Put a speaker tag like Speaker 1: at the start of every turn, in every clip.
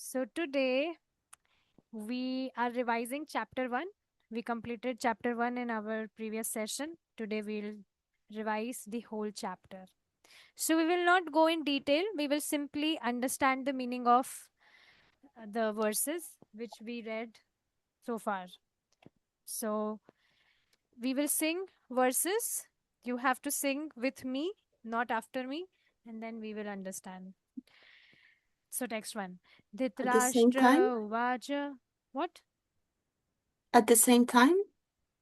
Speaker 1: So today we are revising chapter 1. We completed chapter 1 in our previous session. Today we'll revise the whole chapter. So we will not go in detail. We will simply understand the meaning of the verses which we read so far. So we will sing verses. You have to sing with me, not after me, and then we will understand. So text 1.
Speaker 2: At the same time?
Speaker 1: Dhritarashtra Uvacha. What?
Speaker 2: At the same time?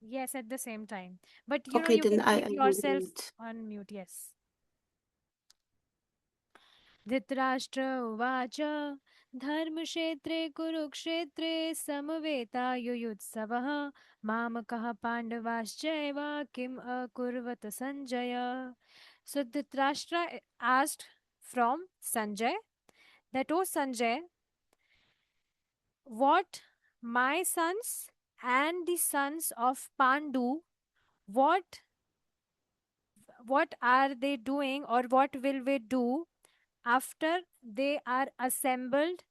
Speaker 1: Yes, at the same time. But
Speaker 2: Okay,
Speaker 1: you
Speaker 2: then
Speaker 1: can
Speaker 2: I,
Speaker 1: keep
Speaker 2: I will
Speaker 1: yourself
Speaker 2: mute.
Speaker 1: on mute. Yes. Dhritarashtra Uvacha धर्मक्षेत्रे कुरुक्षेत्रे समवेतायुयुत्सवः मामकः पाण्डवाश्चैव किम् अकुर्वत Sanjaya. So Dhritarashtra asked from Sanjay that, oh Sanjay, what my sons and the sons of Pandu, what are they doing, or what will we do after they are assembled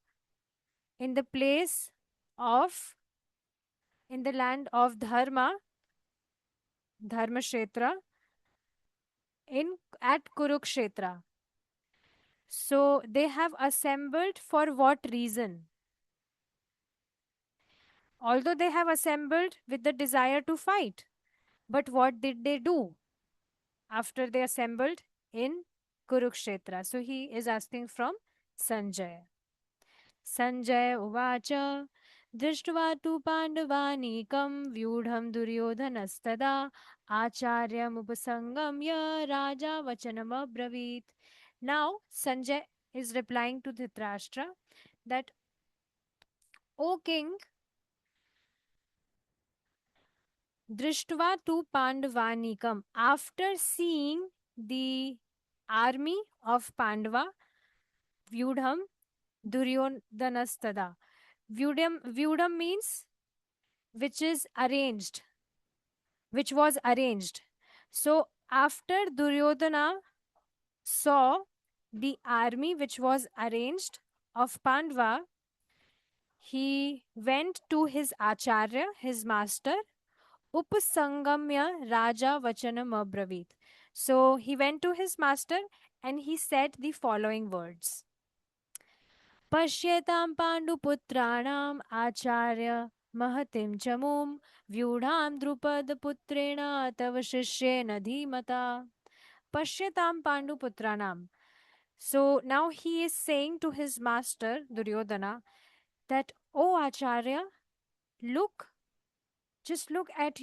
Speaker 1: in the place of, in the land of Dharmashetra, in at Kurukshetra. So they have assembled for what reason? Although they have assembled with the desire to fight, but what did they do after they assembled in Kurukshetra? So he is asking from Sanjay. Sanjay Uvacha दृष्ट्वा तु पाण्डवानीकं व्यूढं दुर्योधनस्तदा आचार्यमुपसंगम्य राजा वचनमब्रवीत्. Now Sanjay is replying to Dhritarashtra that, O king, drishtva tu Pandavanikam, after seeing the army of Pandava, Vyudham Duryodhanastada. Vyudham means which is arranged, which was arranged. So after Duryodhana saw the army which was arranged of Pandava, he went to his acharya, his master, Upasangamya Raja Vachanam Abravit. So he went to his master and he said the following words. Pashyetam Panduputraणाम् Acharya Mahatim Chamum Vyudham Drupad Putrena Tava Shishyena Dhimata. Pashyetam Panduputranam. So now he is saying to his master Duryodhana that, oh Acharya, look, just look at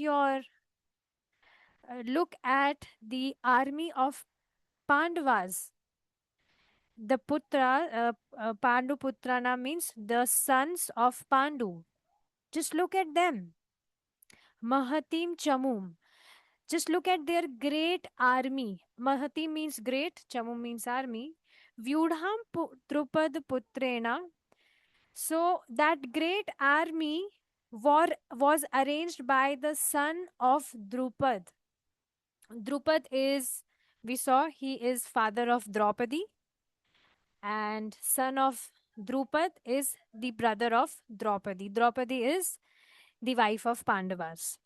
Speaker 1: the army of Pandavas. The Pandu Putrana means the sons of Pandu. Just look at them. Mahatim Chamum. Just look at their great army. Mahati means great, Chamum means army. Vyudham Drupad Putrena. So that great army was arranged by the son of Drupad. Drupad is, we saw, he is father of Draupadi, and son of Drupad is the brother of Draupadi. Draupadi is the wife of Pandavas.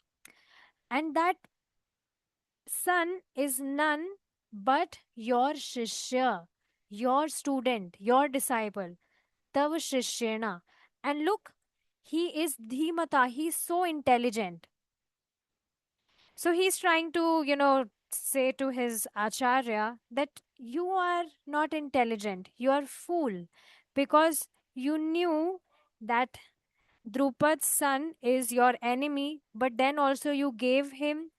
Speaker 1: And that son is none but your Shishya, your student, your disciple, Tav Shishyena. And look, he is Dhimata, he is so intelligent. So he's trying to, say to his acharya that you are not intelligent, you are fool, because you knew that Drupad's son is your enemy, but then also you gave him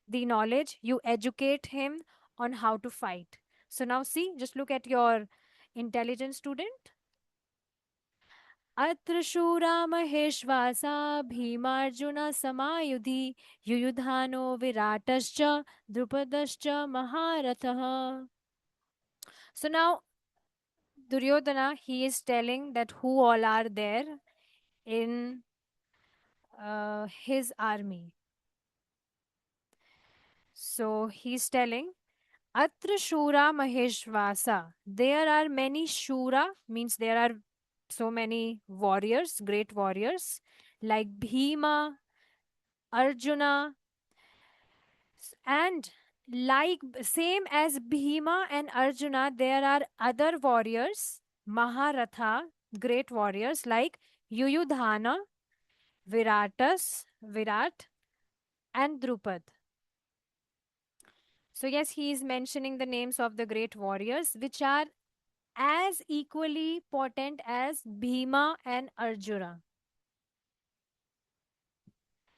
Speaker 1: the knowledge, you educate him on how to fight. So now see, just look at your intelligent student. अत्र शूरा महेश्वासा Bhimarjun समायुधि युयुधानो विराटश्च द्रुपदश्च महारथः. So now Duryodhana, he is telling that who all are there in his army. So he's telling Atra Shura Maheshvasa. There are many Shura, means there are so many warriors, great warriors like Bhima, Arjuna, and like same as Bhima and Arjuna, there are other warriors, Maharatha, great warriors like Yuyudhana, Virat, and Drupad. So yes, he is mentioning the names of the great warriors, which are as equally potent as Bhima and Arjuna.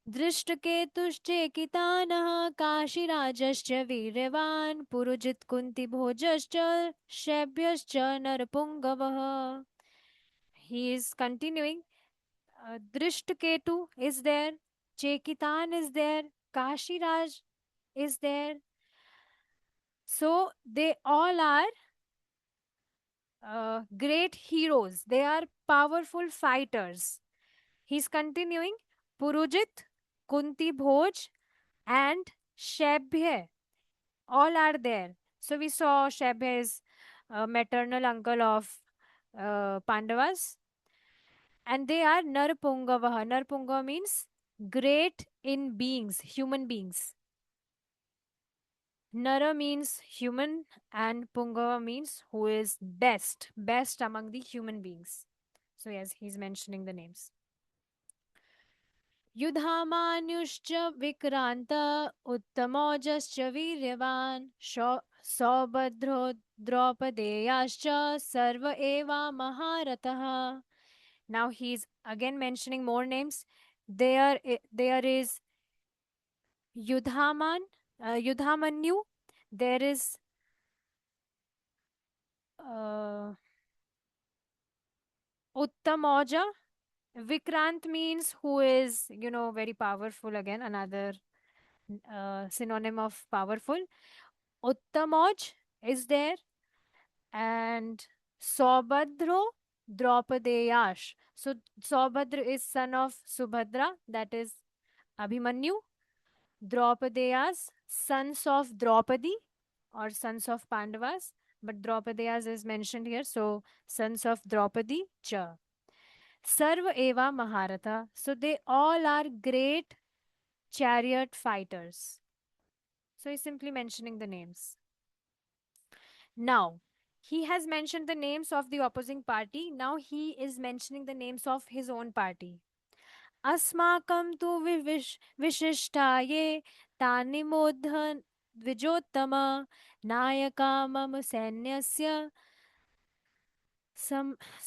Speaker 1: दृष्टकेतुश्चेकितानः काशीराजश्च वीर्यवान् पुरुजित्कुन्तिभोजश्च शैब्यश्च नरपुङ्गवः. He is continuing. Drishtaketu is there, Chekitan is there, Kashiraj is there. So they all are great heroes. They are powerful fighters. He's continuing. Purujit, Kunti Bhoj, and Shebhya all are there. So we saw Shebhya is maternal uncle of Pandavas, and they are Narpungavaha. Narpungava means great in beings, human beings. Nara means human, and Pungava means who is best among the human beings. So yes, he's mentioning the names. युधामान्युश्च विक्रान्त उत्तमौजश्च वीर्यवान् सौभद्रो द्रौपदेयाश्च सर्व एवा महारथः. Now he's again mentioning more names. There is Yudhaman, Yudhamanyu. There is uh, Uttamoja. Vikrant means who is, very powerful again, another synonym of powerful. Uttamoj is there, and Saubhadro Draupadeyash. So Saubhadra is son of Subhadra, that is Abhimanyu. Draupadeyas, sons of Draupadi or sons of Pandavas, but Draupadeyas is mentioned here, so sons of Draupadi cha. Sarva eva Maharatha. So they all are great chariot fighters. So he's simply mentioning the names. Now, he has mentioned the names of the opposing party. Now he is mentioning the names of his own party. Asmakam tu vishishtaye tanimodhan vijottama nayaka mam sainyasya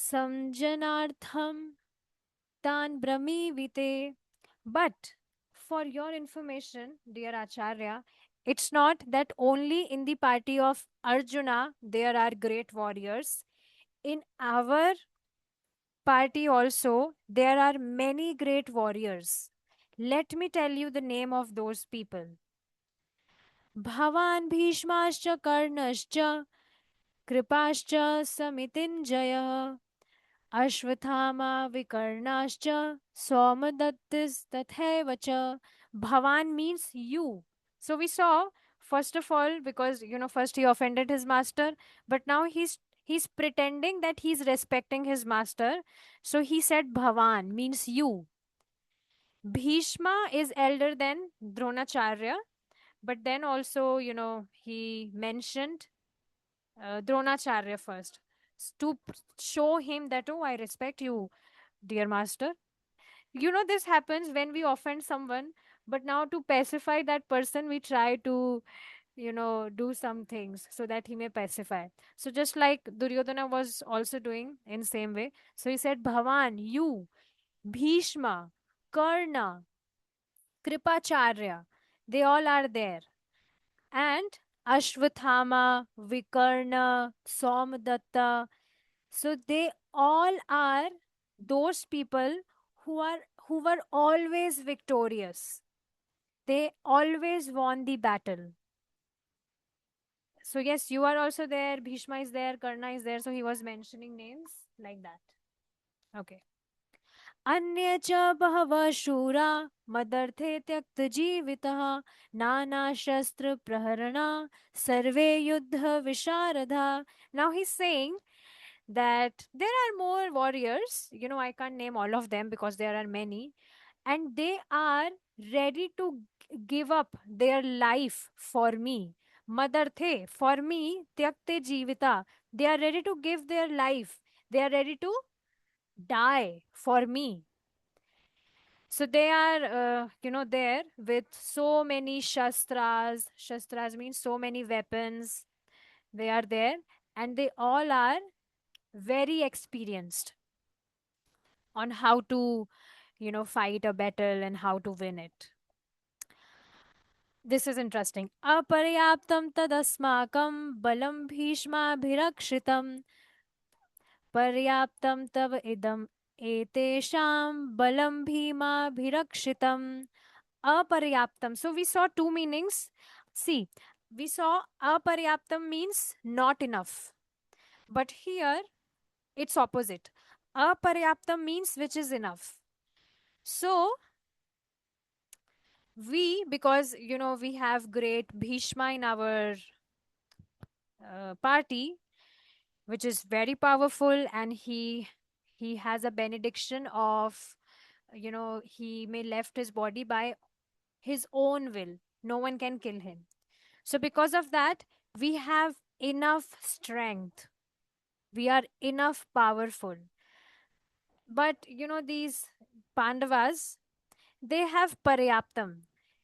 Speaker 1: samjanartham tan brahmivite. But for your information, dear Acharya, it's not that only in the party of Arjuna there are great warriors. In our party also, there are many great warriors. Let me tell you the name of those people. Bhavan Bhishmascha Karnascha Kripascha Samitinjaya Ashwathama Vikarnascha Somadattis Tathaiva cha. Bhavan means you. So we saw, first of all, because first he offended his master, but now he's pretending that he's respecting his master. So he said Bhavan means you. Bhishma is elder than Dronacharya, but then also, he mentioned Dronacharya first to show him that, oh, I respect you, dear master. This happens when we offend someone, but now to pacify that person, we try to, do some things so that he may pacify. So just like Duryodhana was also doing in same way. So he said, Bhavan, you, Bhishma, Karna, Kripacharya, they all are there. And Ashwathama, Vikarna, Somdatta. So they all are those people who were always victorious. They always won the battle. So yes, you are also there, Bhishma is there, Karna is there. So he was mentioning names like that. Okay. अन्ये च बहवः शूरा मदर्थे त्यक्तजीवितः नानाशस्त्रप्रहरणा सर्वे युद्धविशारदा. Now he's saying that there are more warriors. I can't name all of them because there are many, and they are ready to give up their life for me. Madarthe, for me, tyakte jivita. They are ready to give their life. They are ready to die for me. So they are, there with so many shastras. Shastras means so many weapons. They are there, and they all are very experienced on how to, fight a battle and how to win it. This is interesting. Aparyaptam tadasmakam balam bhishmabhirakshitam पर्याप्तं तव इदम् एतेषां balam bhimabhirakshitam aparyaptam. So we saw two meanings. See, we saw aparyaptam means not enough, but here it's opposite. Aparyaptam means which is enough. So because we have great Bhishma in our party, which is very powerful, and he has a benediction of, he may left his body by his own will. No one can kill him. So because of that, we have enough strength. We are enough powerful. But these Pandavas, they have paryaptam.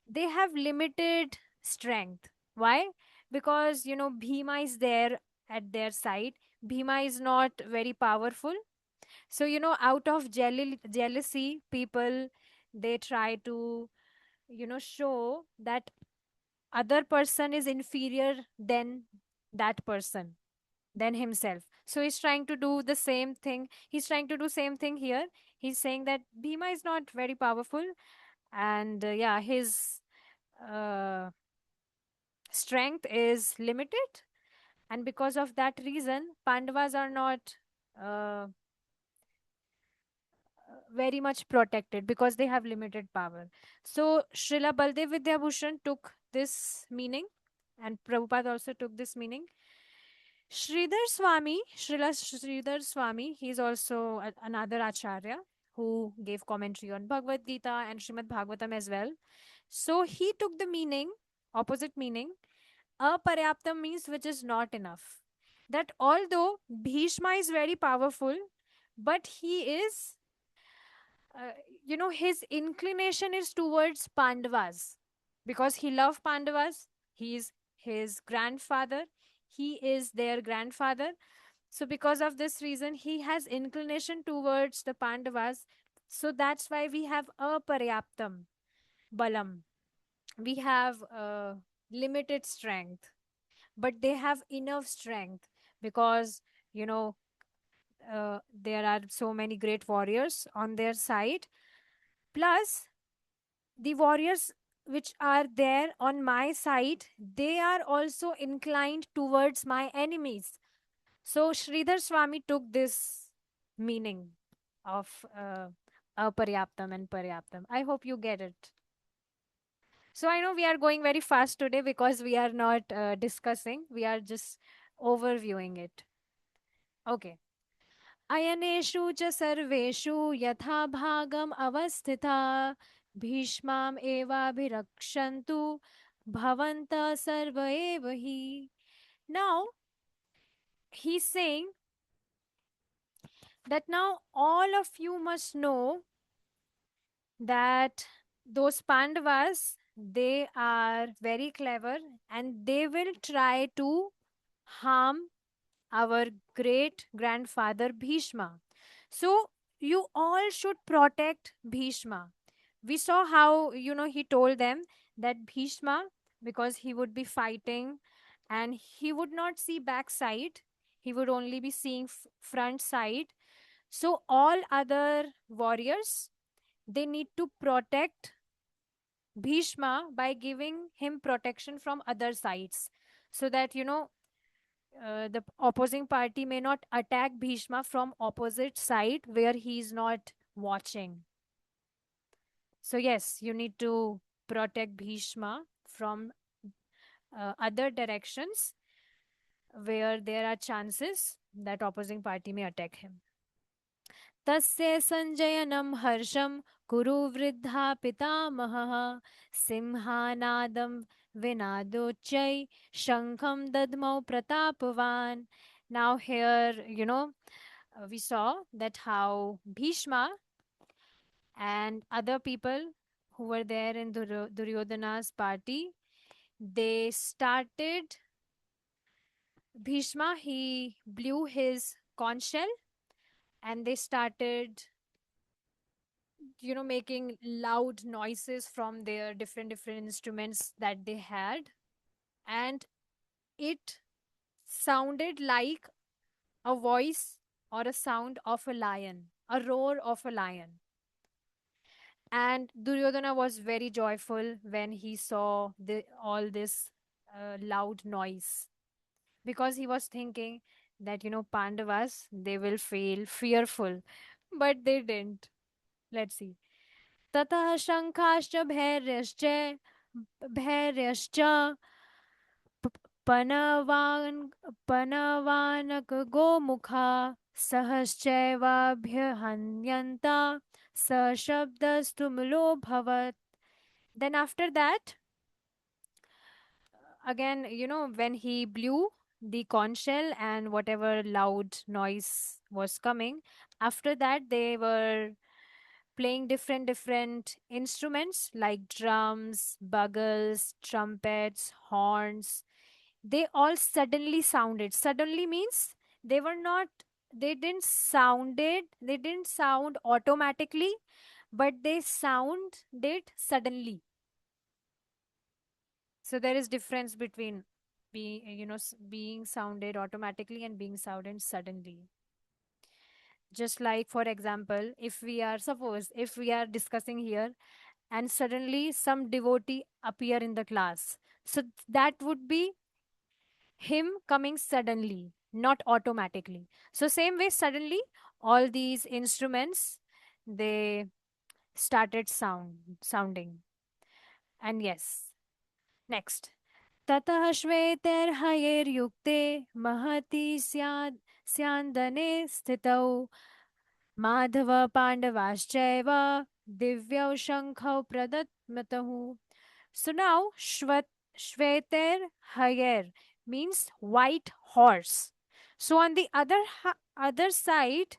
Speaker 1: They have limited strength. Why? Because Bhima is there at their side. Bhima is not very powerful. So out of jealousy, people, they try to show that other person is inferior than that person, than himself. So he's trying to do the same thing. He's trying to do same thing here. He's saying that Bhima is not very powerful, and yeah, his uh, strength is limited, and because of that reason, Pandavas are not uh, very much protected because they have limited power. So Srila Baldev Vidyabhushan took this meaning, and Prabhupada also took this meaning. Sridhar Swami, Srila Sridhar Swami, he is also another acharya who gave commentary on Bhagavad Gita and Srimad Bhagavatam as well. So he took the meaning, opposite meaning. Aparyaptam means which is not enough. That although Bhishma is very powerful, but he is, uh, his inclination is towards Pandavas because he loved Pandavas. He is his grandfather. He is their grandfather. So because of this reason, he has inclination towards the Pandavas. So that's why we have aparyaptam balam. We have limited strength, but they have enough strength because you know there are so many great warriors on their side. Plus, the warriors which are there on my side, they are also inclined towards my enemies. So Sridhar Swami took this meaning of aparyaptam and paryaptam. I hope you get it. So I know we are going very fast today because we are not discussing, we are just overviewing it. Okay. अयनेषु च सर्वेषु यथा भागम् अवस्थिता भीष्माम् एवाभिरक्षन्तु भवन्तः सर्व एव हि. Now he's saying that now all of you must know that those Pandavas, they are very clever and they will try to harm our great grandfather Bhishma. So you all should protect Bhishma. We saw how, he told them that Bhishma, because he would be fighting and he would not see backside, he would only be seeing front side. So all other warriors, they need to protect Bhishma by giving him protection from other sides so that, the opposing party may not attack Bhishma from opposite side where he is not watching. So yes, you need to protect Bhishma from other directions where there are chances that opposing party may attack him. तस्य सञ्जयनं हर्षं कुरु वृद्धा पितामहः सिंहानादं विनादोच्चै शङ्खं दद्मौ प्रतापवान्. Now here, we saw that how Bhishma and other people who were there in Duryodhana's party, they started. Bhishma, he blew his conch shell, and they started, making loud noises from their different instruments that they had. And it sounded like a voice or a sound of a lion, a roar of a lion. And Duryodhana was very joyful when he saw all this loud noise, because he was thinking that, Pandavas, they will feel fearful, but they didn't. Let's see. ततः शङ्खाश्च भैर्यश्च पनवान् पनवानकगोमुखा सहश्चैवाभ्यहन्यन्ता सशब्दस्तुमुलोऽभवत्. Then after that, again, when he blew the conch shell and whatever loud noise was coming, after that they were playing different instruments like drums, bugles, trumpets, horns. They all suddenly sounded. Suddenly means they were not, they didn't sound automatically, but they sounded suddenly. So there is difference between being sounded automatically and being sounded suddenly. Just like, for example, if we are, suppose if we are discussing here and suddenly some devotee appear in the class, so that would be him coming suddenly, not automatically. So same way, suddenly all these instruments, they started sounding. And yes, next. ततः श्वेतैर्हयैर्युक्ते महति स्यान्दने स्थितौ माधवपाण्डवाश्चैव दिव्यौ शङ्खौ प्रदत्मतुः. So now Shveter Hayer means white horse. So on the other side,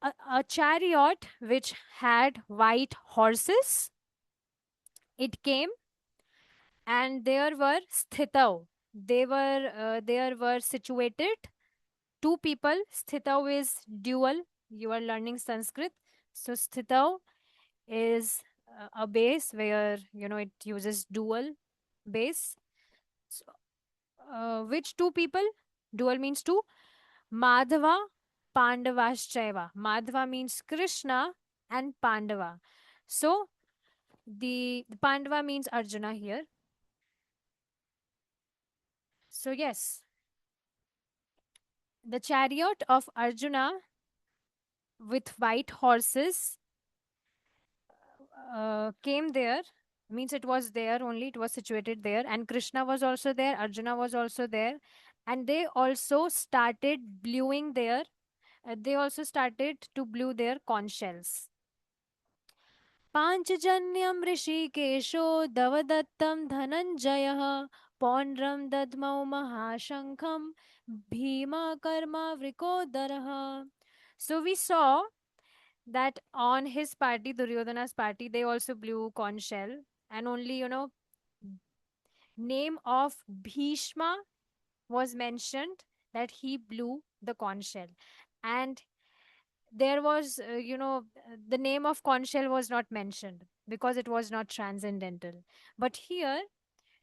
Speaker 1: a chariot which had white horses, it came, and there were sthitau. There were situated two people. Sthitau is dual. You are learning Sanskrit, so sthitau is a base where it uses dual base. So, which two people? Dual means two. Madhava, Pandavaschaiva. Madhava means Krishna and Pandava. So the Pandava means Arjuna here. So yes, the chariot of Arjuna with white horses came there. Means it was there only, it was situated there, and Krishna was also there, Arjuna was also there, and they also started blowing their they also started to blow their conch shells. पाञ्चजन्यं ऋषिकेशो दवदत्तं Dhananjay पौण्ड्रं दद्मौ महाशङ्खं भीमकर्मावृकोदरः. So we saw that on his party, Duryodhana's party, they also blew conch shell, and only, name of Bhishma was mentioned, that he blew the conch shell. And there was, the name of conch shell was not mentioned because it was not transcendental. But here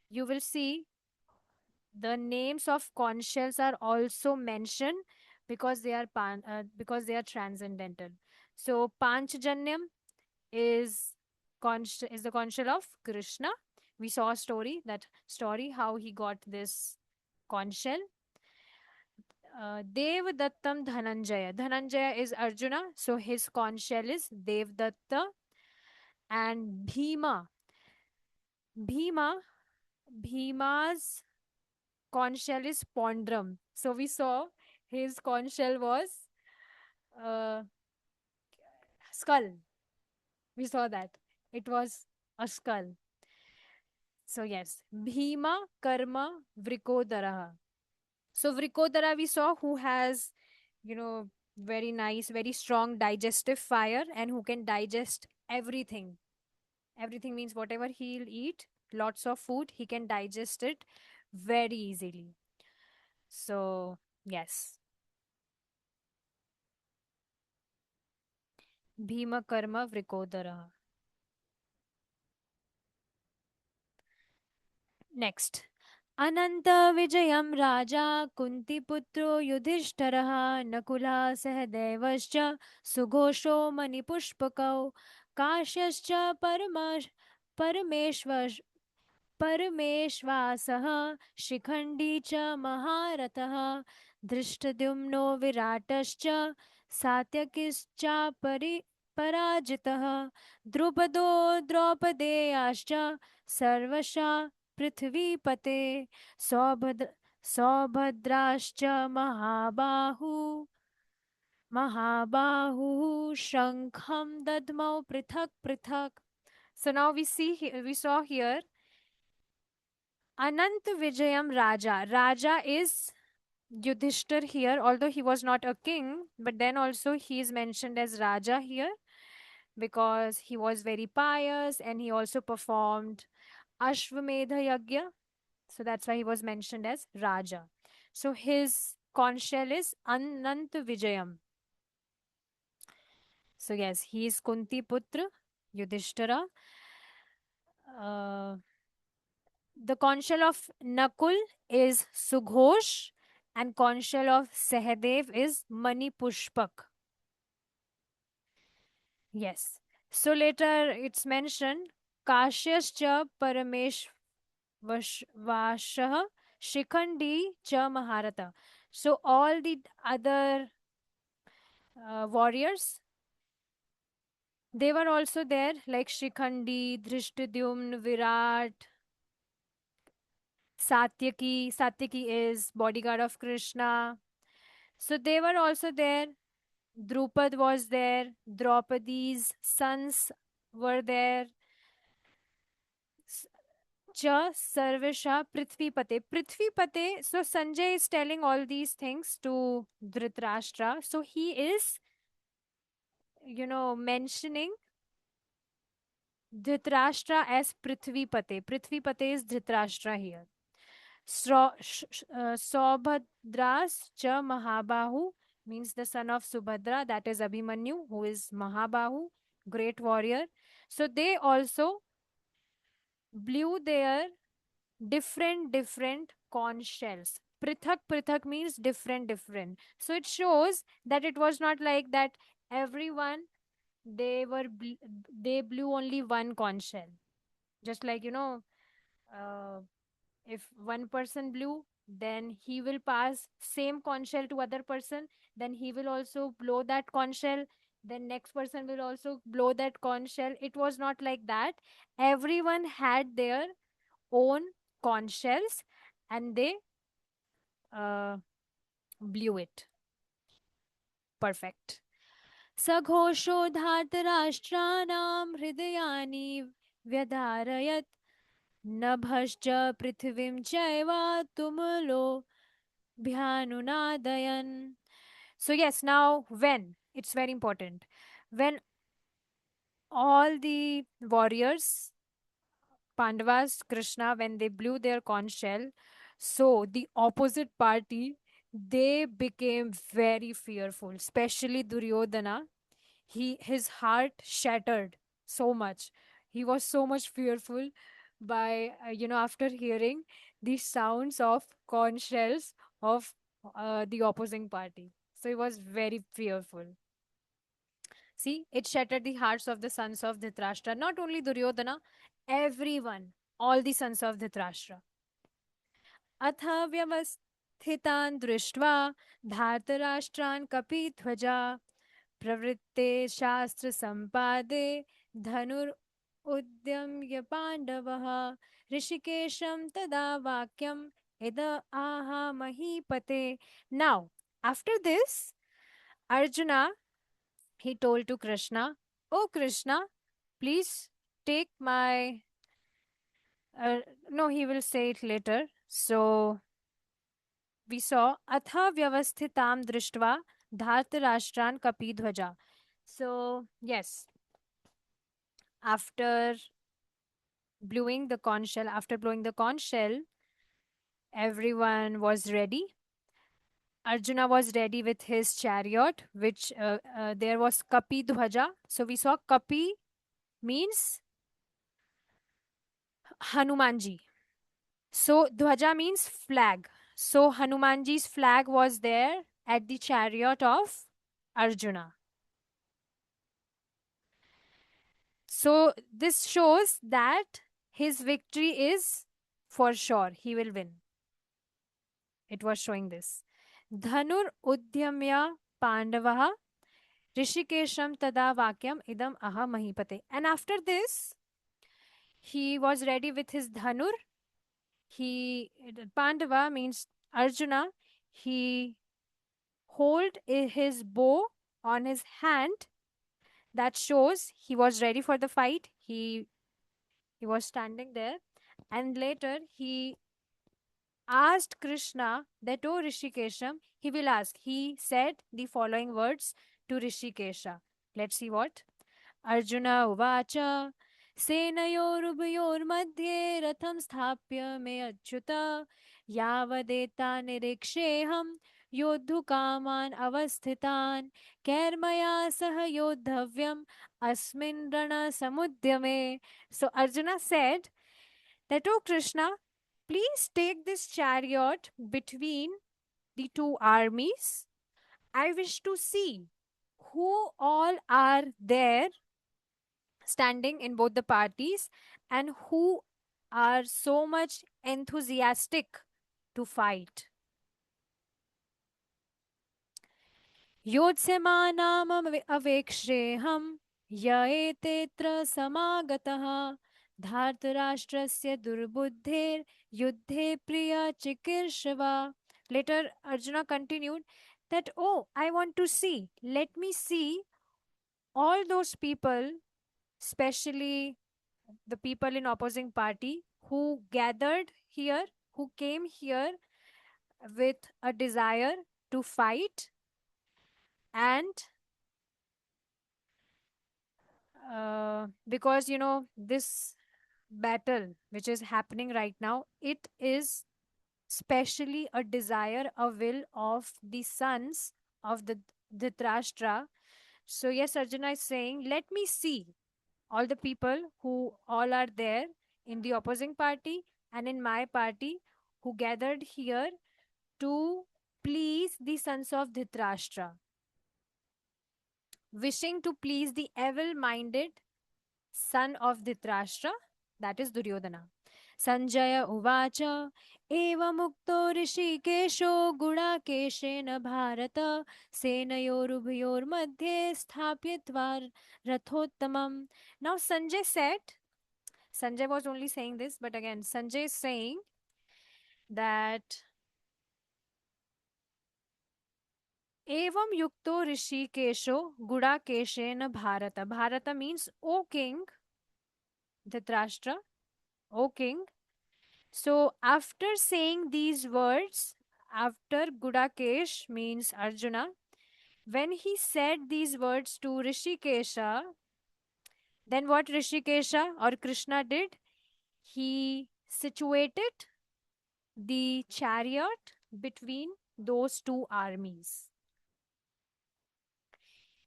Speaker 1: you will see the names of conch shells are also mentioned because because they are transcendental. So Panchajanyam is the conch shell of Krishna. We saw a story how he got this conch shell. Devdattam Dhananjaya. Dhananjaya is Arjuna, so his conch shell is Devdatta. And Bhima. Bhima's conch shell is Pondram. So we saw his conch shell was uh, skull. We saw that it was a skull. So yes, Bhima Karma Vrikodara. So Vrikodara we saw who has, you know, very nice, very strong digestive fire and who can digest everything. Everything means whatever he'll eat, lots of food, he can digest it very easily. So yes, Bhima Karma Vrikodara. Next. अनंत विजयम राजा कुंतीपुत्रो युधिष्ठिरः नकुला सहदेवश्च सुघोषो मणिपुष्पकौ काश्यश्च परमेश्वर परमेश्वासः शिखण्डी च महारथः धृष्टद्युम्नो विराटश्च सात्यकिश्चापरि पराजितः द्रुपदो द्रौपदेयाश्च सर्वशा पृथ्वीपते सौभद्र सौभद्राश्च महाबाहुः शङ्खं दद्मौ पृथक् पृथक्. So now we saw here Anant Vijayam Raja. Raja is Yudhishthir here, although he was not a king, but then also he is mentioned as Raja here because he was very pious and he also performed Ashwamedha Yagya. So that's why he was mentioned as Raja. So his conch shell is Anant Vijayam. So yes, he is Kunti Putra, Yudhishthira. Uh, the conch shell of Nakul is Sughosh and conch shell of Sahadev is Mani Pushpak. Yes. So later it's mentioned Kashyascha Paramesh Vashah Shikhandi cha Maharata. So all the other warriors, they were also there like Shikhandi, Drishtadyumn, Virat, Satyaki. Satyaki is bodyguard of Krishna. So they were also there. Drupad was there. Draupadi's sons were there. Cha Sarvesha Prithvipate. Prithvipate, so Sanjay is telling all these things to Dhritarashtra. So he is, mentioning Dhritarashtra as Prithvipate. Prithvipate is Dhritarashtra here. Saubhadras cha Mahabahu means the son of Subhadra, that is Abhimanyu, who is Mahabahu, great warrior. So they also blew their different conch shells. Prithak prithak means different. So it shows that it was not like that everyone they blew only one conch shell. Just like uh, if one person blew, then he will pass same conch shell to other person. Then he will also blow that conch shell. Then next person will also blow that conch shell. It was not like that. Everyone had their own conch shells and they uh, blew it. Perfect. सघोषो धार्तराष्ट्राणां हृदयानि व्यधारयत् नभश्च पृथिवीं चैव तुमुलो भ्यानुनादयन्. So yes, now when, it's very important, when all the warriors Pandavas, Krishna, when they blew their conch shell, so the opposite party, they became very fearful, especially Duryodhana. His heart shattered so much. He was so much fearful by, after hearing the sounds of conch shells of the opposing party. So he was very fearful. See, it shattered the hearts of the sons of Dhritarashtra. Not only Duryodhana, everyone, all the sons of Dhritarashtra. अथ व्यवस्थितान् दृष्ट्वा धार्तराष्ट्रान् कपिध्वजा प्रवृत्ते शास्त्रसम्पादे धनुरुद्यम्य पाण्डवः ऋषिकेशं तदा वाक्यम् ida aha mahipate. Now, after this, Arjuna, he told to Krishna, "Oh Krishna, please take my." Uh, no, he will say it later. So we saw atha vyavasthitam drishtva dhartarashtran kapidhvaja. So yes, after blowing the conch shell, everyone was ready. Arjuna was ready with his chariot, which there was Kapi Dhwaja. So we saw Kapi means Hanumanji. So Dhwaja means flag. So Hanumanji's flag was there at the chariot of Arjuna. So this shows that his victory is for sure. He will win. It was showing this. Dhanur Udyamya Pandavaha Rishikesham Tada Vakyam Idam Aha Mahipate. And after this, he was ready with his Dhanur. Pandava means Arjuna. He hold his bow on his hand. That shows he was ready for the fight. He was standing there. And later he asked Krishna that, "O Rishikesham," he will ask. He said the following words to Rishikesha. Let's see what. Arjuna uvacha सेनयोरुभयोर्मध्ये रथं स्थाप्य मे अच्युत यावदेता निरीक्षेऽहं योद्धुकामान् अवस्थितान् कैर्मया सह योद्धव्यम् अस्मिन् रणसमुद्यमे. So Arjuna said that, "O Krishna, please take this chariot between the two armies. I wish to see who all are there standing in both the parties and who are so much enthusiastic to fight." योत्स्यमानाम् अवेक्ष्येऽहं य एतेऽत्र समागतः धार्तराष्ट्रस्य दुर्बुद्धेर्युद्धे प्रियचिकीर्षवा. Later Arjuna continued that, "Oh, I want to see. Let me see all those people, especially the people in opposing party who gathered here, who came here with a desire to fight, and because this battle which is happening right now, it is specially a desire, a will of the sons of the Dhritarashtra." So yes, Arjuna is saying, "Let me see all the people who all are there in the opposing party and in my party, who gathered here to please the sons of Dhritarashtra, wishing to please the evil-minded son of Dhritarashtra, that is Duryodhana." Sanjaya uvacha evamukto rishikesho gudakeşena bharata senayorubhyor madhye sthapyatva rathottamam. Now Sanjay was only saying this, but again, Sanjay is saying that Evam yukto rishikesho gudakeshena bharata. Bharata means, "O king," Dhritarashtra, "O king." So after saying these words, after Gudakesh means Arjuna, when he said these words to Rishikesha, then what Rishikesha or Krishna did? He situated the chariot between those two armies.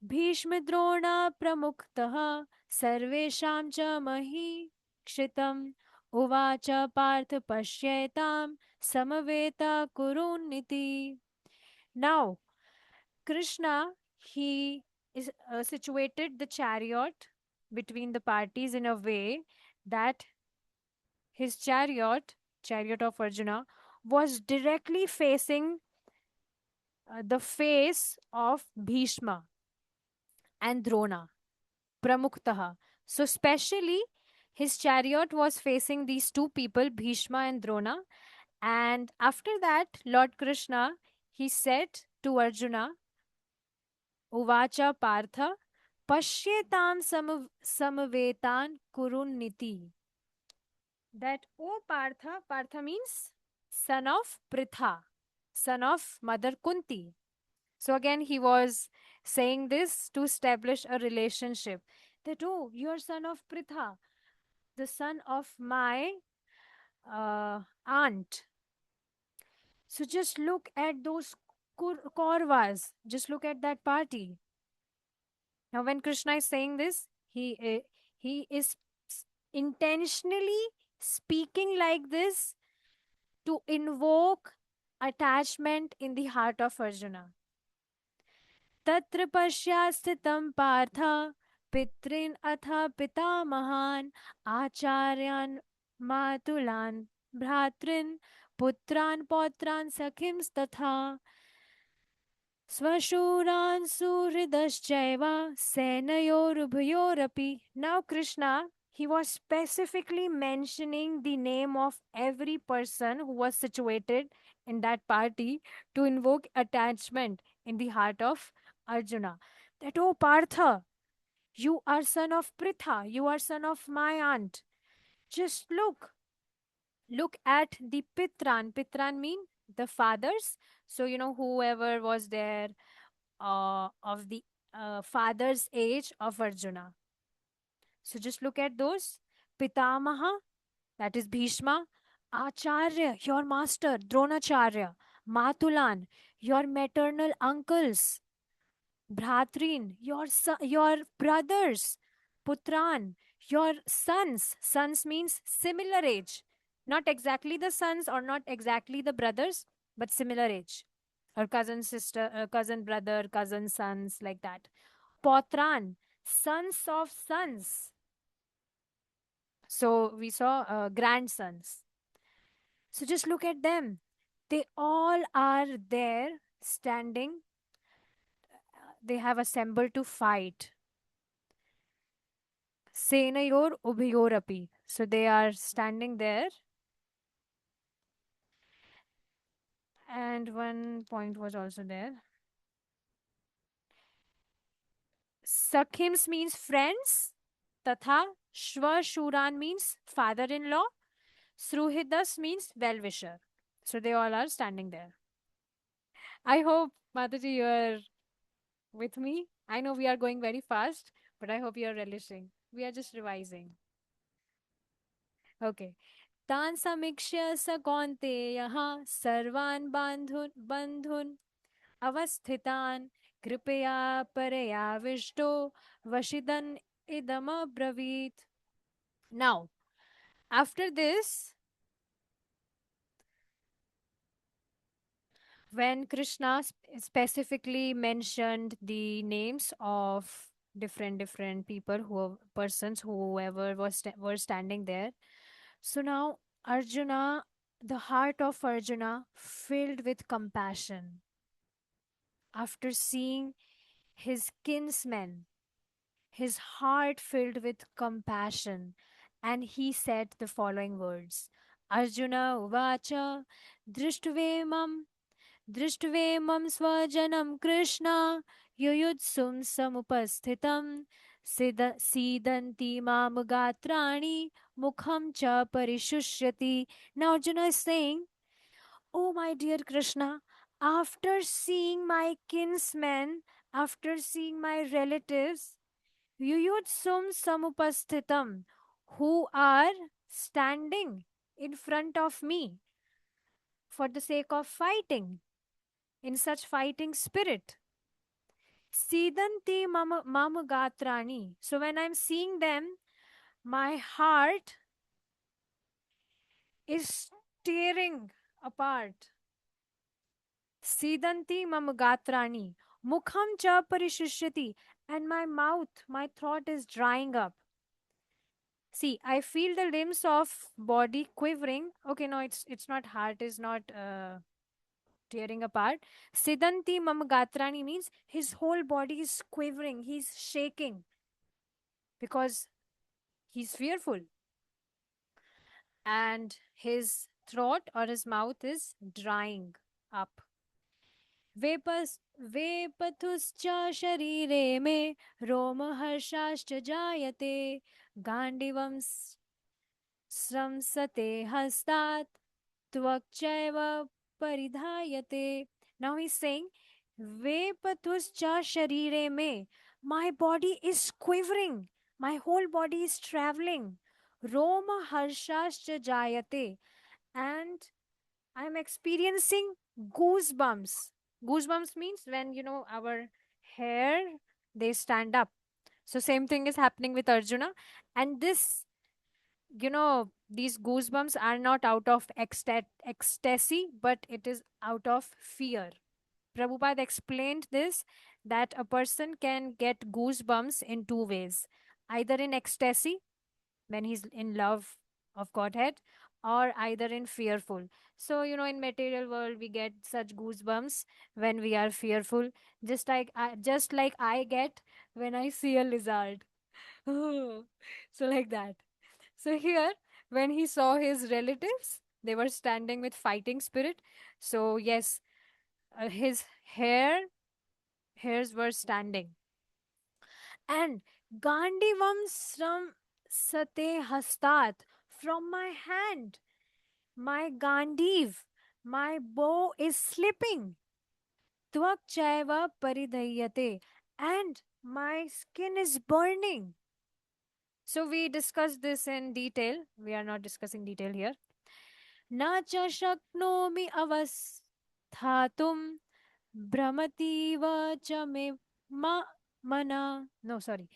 Speaker 1: भीष्मद्रोणा प्रमुखतः सर्वेषां च महीक्षितम् उवाच Partha पश्येतां समवेता कुरुन्निति. Now Krishna, he is situated the chariot between the parties in a way that his chariot of Arjuna, was directly facing the face of Bhishma and Drona, Pramuktaha. So, specially, his chariot was facing these two people, Bhishma and Drona, And after that, Lord Krishna, he said to Arjuna, Uvacha Partha, Pashyetam samavetan kurunniti. That, O Partha, Partha means son of Pritha, son of Mother Kunti. So again, he was saying this to establish a relationship. That, oh, you're son of Pritha, the son of my aunt. So just look at those Kauravas. Just look at that party. Now, when Krishna is saying this, he is intentionally speaking like this to invoke attachment in the heart of Arjuna. तत्र पश्यास्थितं पार्थ पितॄन् अथ पितामहान् आचार्यान् मातुलान् भ्रातॄन् पुत्रान् पौत्रान् सखींस्तथा स्वशूरान् सुहृदश्चैव सेनयोरुभयोरपि. Now Krishna, he was specifically mentioning the name of every person who was situated in that party to invoke attachment in the heart of Arjuna. That, oh Partha, you are son of Pritha, you are son of my aunt. Just look at the Pitran. Pitran mean the fathers. So, whoever was there of the father's age of Arjuna. So just look at those. Pitamaha, that is Bhishma. Acharya, your master, Dronacharya. Matulan, your maternal uncles. Bhratrin, your brothers. Putran, your sons. Sons means similar age. Not exactly the sons or not exactly the brothers, but similar age. Or cousin sister, cousin brother, cousin sons, like that. Potran, sons of sons. So we saw grandsons. So just look at them. They all are there standing. They have assembled to fight. Senayor Ubhayorapi. So they are standing there. And one point was also there. Sakhims means friends. Tatha Shva means father in law. Sruhidas means well wisher. So they all are standing there. I hope, Mataji, you are with me. I know we are going very fast, but I hope you are relishing. We are just revising. Okay. तान् समीक्ष्य स कौन्तेयः सर्वान् बन्धुन् अवस्थितान् कृपया परयाविष्टो वशिदन् idamabravit. Now, after this, when Krishna specifically mentioned the names of different people, who persons, whoever were standing there, so now Arjuna, the heart of Arjuna filled with compassion after seeing his kinsmen, his heart filled with compassion, and he said the following words. Arjuna uvacha drishtve दृष्ट्वेमं स्वजनं कृष्ण युयुत्सुं समुपस्थितं सीदन्ति मां गात्राणि mukham cha parishushyati. Now Arjuna is saying, oh my dear Krishna, after seeing my kinsmen, after seeing my relatives, yuyutsum samupasthitam, who are standing in front of me for the sake of fighting, in such fighting spirit. Sidanti mama gatrani. So when I'm seeing them, my heart is tearing apart. Sidanti mama gatrani. Mukham cha parishishyati. And my mouth, my throat is drying up. See, I feel the limbs of body quivering. Okay, no, it's not, heart is not tearing apart. Sidanti Mamagatrani means his whole body is quivering, he's shaking because he's fearful. And his throat or his mouth is drying up. वेपस् वेपथुश्च शरीरे मे रोमहर्षाश्च जायते गाण्डिवं स्रंसते हस्तात् त्वक्चैव paridhayate. Now he's saying, Vepathuscha sharire me. My body is quivering. My whole body is traveling. Roma harshascha jayate. And I'm experiencing goosebumps. Goosebumps means when, our hair, they stand up. So same thing is happening with Arjuna. And this, these goosebumps are not out of ecstasy, but it is out of fear. Prabhupada explained this, that a person can get goosebumps in two ways, either in ecstasy, when he's in love of Godhead, or either in fearful. So, in material world, we get such goosebumps when we are fearful, just like I get when I see a lizard. So like that. So here, when he saw his relatives, they were standing with fighting spirit. So yes, his hairs were standing. And Gandivam Sram Sate Hastat, from my hand, my Gandiv, my bow is slipping. Tvak Chaiva Paridayate, and my skin is burning. So we discussed this in detail. We are not discussing detail here. Na cha shaknomi avasthatum भ्रमतीव च मे mana. No, sorry.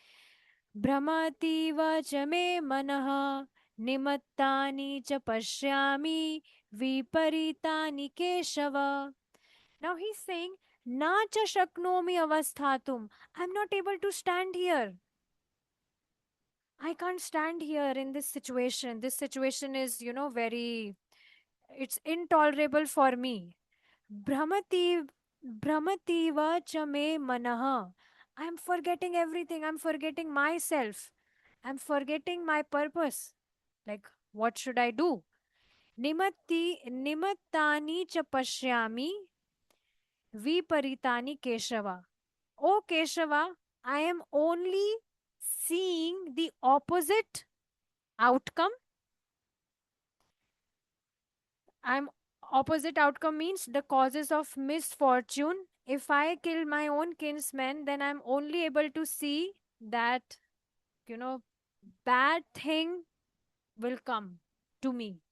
Speaker 1: भ्रमतीव च मे मनः निमत्तानि च पश्यामि विपरीतानि Keshav. Now he's saying, na cha shaknomi avasthatum. I'm not able to stand here. I can't stand here in this situation. This situation is, it's intolerable for me. Brahmati, Brahmativa cha me manaha. I'm forgetting everything. I'm forgetting myself. I'm forgetting my purpose. Like, what should I do? Nimattani cha pashyami viparitani Keshava. Oh Keshava, I am only seeing the opposite outcome. I'm Opposite outcome means the causes of misfortune. If I kill my own kinsman, then I'm only able to see that, you know, bad thing will come to me.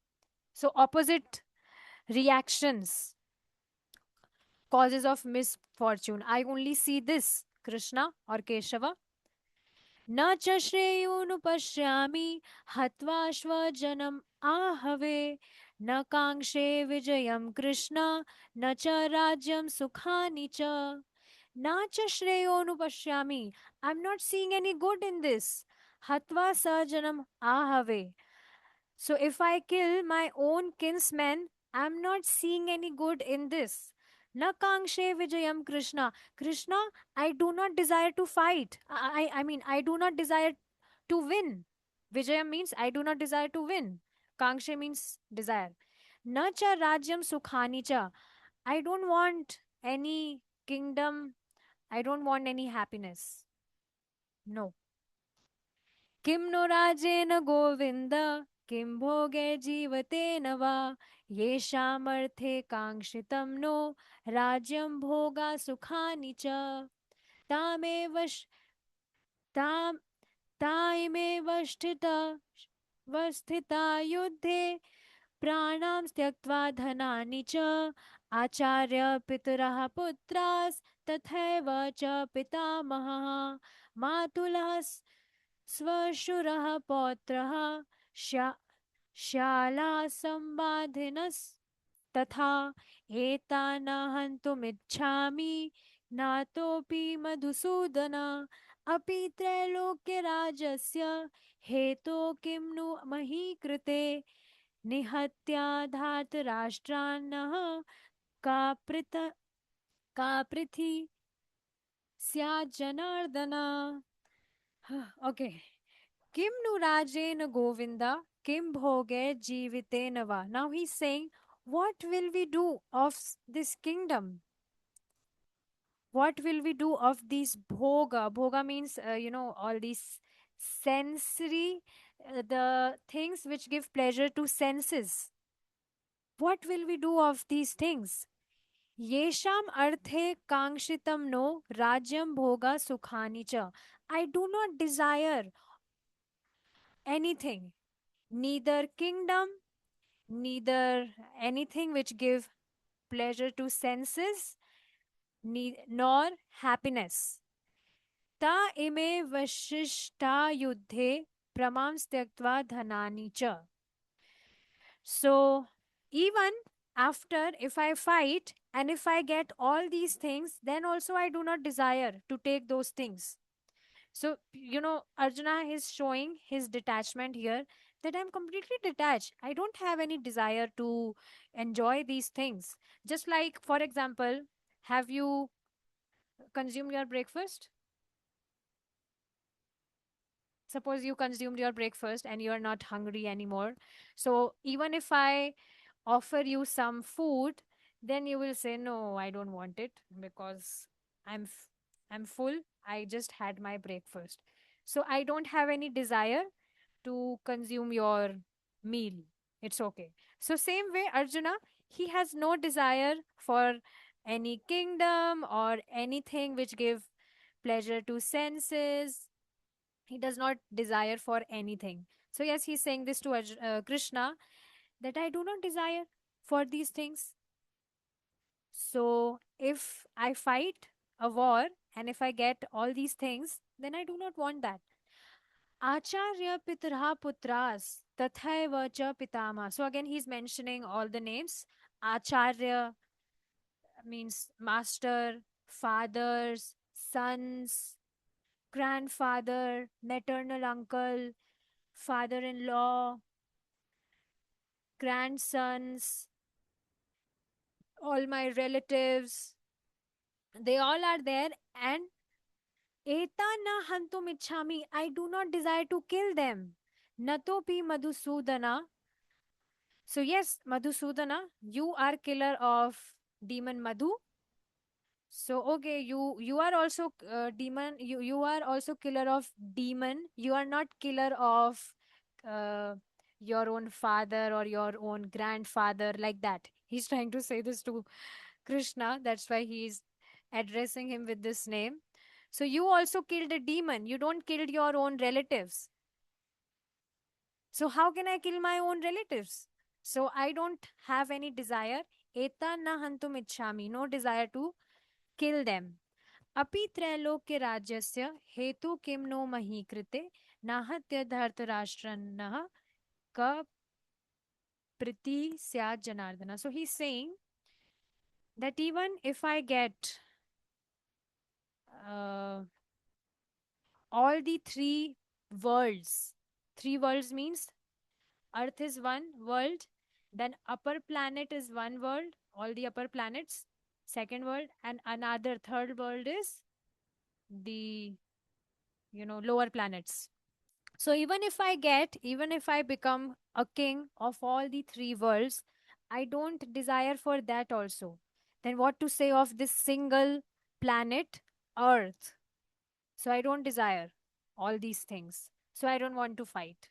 Speaker 1: So, opposite reactions, causes of misfortune. I only see this, Krishna or Keshava. न च श्रेयोनुपश्यामि हत्वा श्वजनम् आहवे न काङ्क्षे विजयं कृष्ण न च राज्यं सुखानि च न च श्रेयोनुपश्यामि. I'm not seeing any good in this. Hatva sajanam ahave. So if I kill my own kinsman, I'm not seeing any good in this. Na kangshe vijayam Krishna. Krishna, I do not desire to fight. I mean, I do not desire to win. Vijayam means I do not desire to win. Kangshe means desire. Na cha rajyam sukhani cha. I don't want any kingdom. I don't want any happiness. No. किं no Rajen Govind किं भोगे जीवतेन वा येषामर्थे काङ्क्षितं no राज्यं भोगा सुखानि च तामेव ताम ताइमेव स्थिता युद्धे प्राणां त्यक्त्वा धनानि च आचार्य पितरः पुत्रास् तथैव च पितामहः मातुलः स्वशुरः पौत्रः श्या शालासंबाधिनस्तथा एतान् हन्तुमिच्छामि नातोऽपि मधुसूदन अपि त्रैलोक्यराजस्य हेतो किं नु मही कृते निहत्या धार्तराष्ट्रान्नः का पृथ का पृथि स्यात् Janardan. Okay. Kim nu Rajena Govinda. Kim bhoge jivitenava. Now he's saying, what will we do of this kingdom? What will we do of these bhoga? Bhoga means, all these sensory, the things which give pleasure to senses. What will we do of these things? Yesham arthe kangshitam no rajyam bhoga sukhani cha. I do not desire anything, neither kingdom, neither anything which give pleasure to senses, nor happiness. Ta ime vashishta yuddhe pramam tyaktva dhanani cha. So even after, if I fight and if I get all these things, then also I do not desire to take those things. So, Arjuna is showing his detachment here, that I'm completely detached. I don't have any desire to enjoy these things. Just like, for example, have you consumed your breakfast? Suppose you consumed your breakfast and you are not hungry anymore. So, even if I offer you some food, then you will say, no, I don't want it because I'm, I'm full. I just had my breakfast. So, I don't have any desire to consume your meal. It's okay. So, same way, Arjuna, he has no desire for any kingdom or anything which give pleasure to senses. He does not desire for anything. So, yes, he's saying this to Krishna, that I do not desire for these things. So, if I fight a war and if I get all these things, then I do not want that. Acharya Pitraha Putras Tathaiva cha Pitama. So again he's mentioning all the names. Acharya means master, fathers, sons, grandfather, maternal uncle, father-in-law, grandsons, all my relatives. They all are there, and Eta na hantum ichhami. I do not desire to kill them. Natopi Madhusudana. So yes, Madhusudana, you are killer of demon Madhu. So okay, you are also demon. You are also killer of demon. You are not killer of uh, your own father or your own grandfather, like that. He's trying to say this to Krishna. That's why he's addressing him with this name. So you also killed a demon. You don't killed your own relatives. So how can I kill my own relatives? So I don't have any desire. Eta na hantum ichhami. No desire to kill them. Api त्रैलोक्य राज्यस्य हेतु किम no मही कृते नाहत्य धर्तराष्ट्रन्नः ka priti syat janardana. So he's saying that even if I get uh, all the three worlds means Earth is one world, then upper planet is one world, all the upper planets, second world, and another third world is the lower planets. So even if I become a king of all the three worlds, I don't desire for that also. Then what to say of this single planet, Earth? So I don't desire all these things. So I don't want to fight.